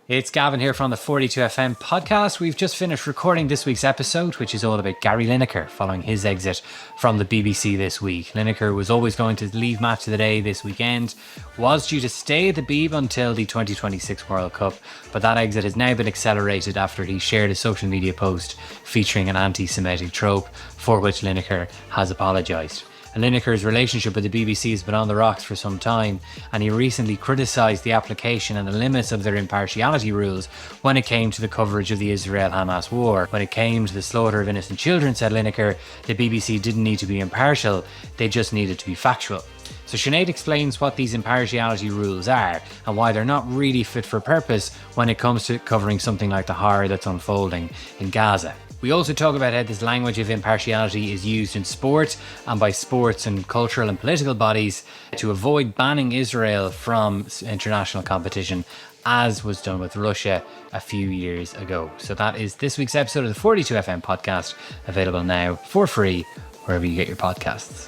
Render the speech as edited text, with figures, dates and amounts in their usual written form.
It's Gavin here from the 42FM podcast. We've just finished recording this week's episode, which is all about Gary Lineker following his exit from the BBC this week. Lineker was always going to leave Match of the Day this weekend, was due to stay at the Beeb until the 2026 World Cup, but that exit has now been accelerated after he shared a social media post featuring an anti-Semitic trope, for which Lineker has apologised. Lineker's relationship with the BBC has been on the rocks for some time, and he recently criticised the application and the limits of their impartiality rules when it came to the coverage of the Israel-Hamas war. When it came to the slaughter of innocent children, said Lineker, the BBC didn't need to be impartial, they just needed to be factual. So Sinead explains what these impartiality rules are and why they're not really fit for purpose when it comes to covering something like the horror that's unfolding in Gaza. We also talk about how this language of impartiality is used in sport and by sports and cultural and political bodies to avoid banning Israel from international competition, as was done with Russia a few years ago. So that is this week's episode of the 42FM podcast, available now for free wherever you get your podcasts.